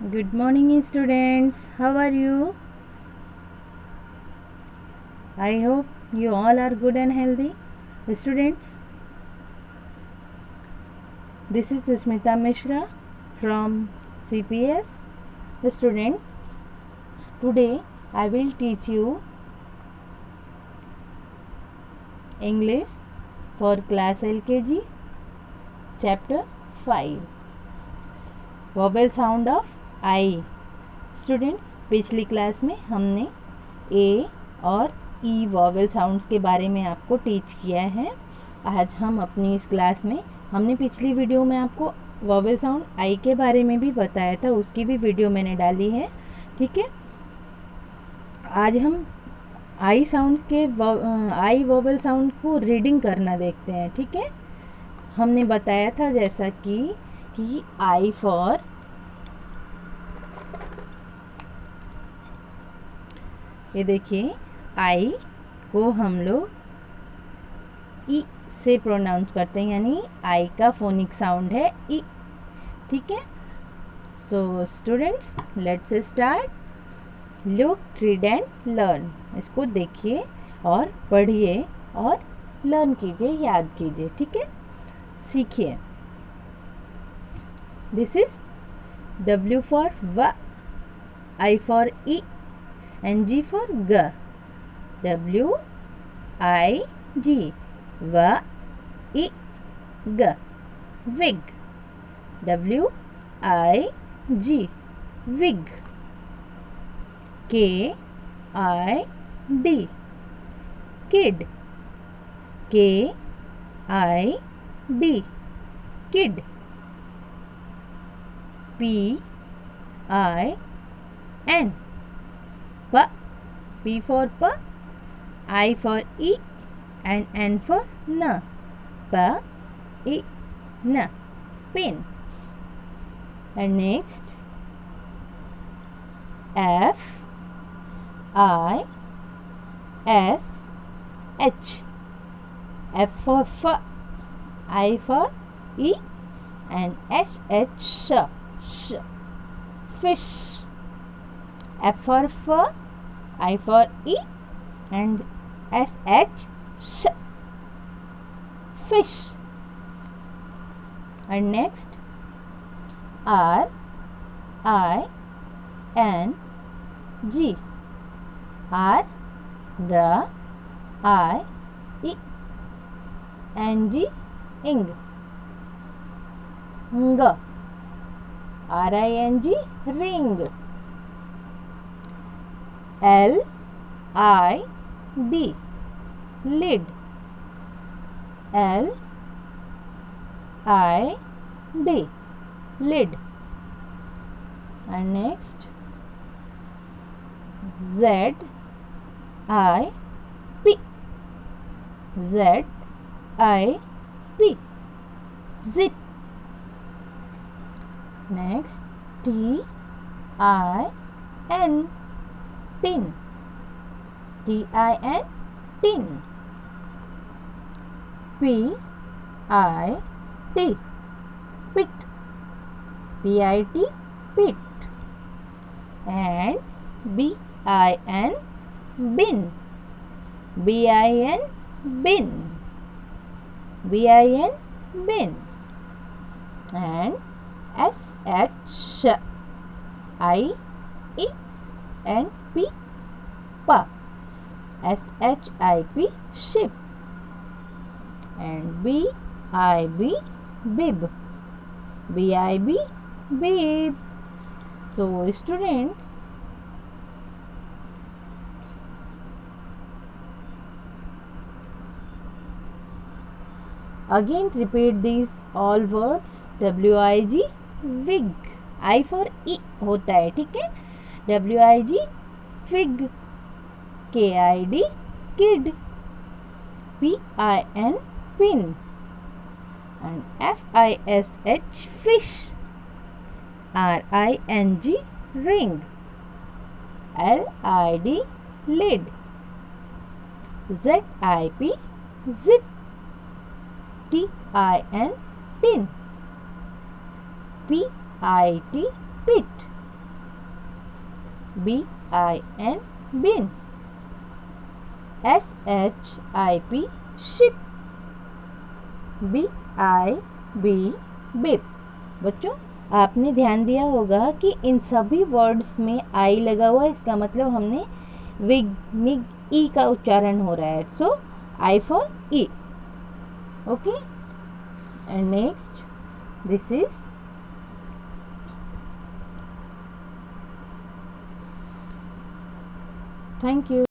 Good morning, students. How are you? I hope you all are good and healthy. Students, this is Smita Mishra from CPS. Student, today I will teach you English for class LKG, chapter 5. Vowel sound of I. Students, पिछली class में हमने ए और ई vowel sounds के बारे में आपको teach किया है। आज हम अपनी इस क्लास में हमने पिछली वीडियो में आपको वॉवेल साउंड आई के बारे में भी बताया था, उसकी भी वीडियो मैंने डाली है। ठीक है, आज हम आई साउंड्स के आई वॉवेल साउंड को रीडिंग करना देखते हैं। ठीक है, हमने बताया था जैसा कि आई फॉर ये देखिए, आई को हम लोग ई से प्रोनाउंस करते हैं, यानी आई का फोनिक साउंड है ई। ठीक है, so students let's start. Look, read and learn. इसको देखिए और पढ़िए और लर्न कीजिए, याद कीजिए। ठीक है, सीखिए। दिस इज W फॉर व, I for E, and G for G. W I G, V I G, wig. W I G, wig. K I D, kid. K I D, kid. P I N, P. P for P, I for E, and N for N. P, E, N. Pin. And next, F, I, S, H. F for F, I for E, and H, H, sh. Fish. F for F, I for E, and S H, sh. Fish. And next, R I N G. R, R I E, N G, ing. Ng. R I N G, ring. L I D, lid. L I D, lid. And next, Z I P, Z I P, zip. Next, T I N, tin. T I N, tin. P I T, pit. P I T, pit. And B I N, bin. B I N, bin. B I N, bin. And S H I E and P, P. S H I P, ship. And B I B, bib. B I B, bib. So students, again repeat these all words. W I G, wig. I for E होता है, ठीक है। W I G, wig. K I D, kid. P I N, pin. And F I S H, fish. R I N G, ring. L I D, lid. Z I P, zip. T I N, tin. P I T, pit. BIN bin, SHIP ship, BIB bib। बच्चों आपने ध्यान दिया होगा कि इन सभी words में आई लगा हुआ है, इसका मतलब हमने विग निग ई का उच्चारण हो रहा है। So I for E. Okay, and next this is thank you.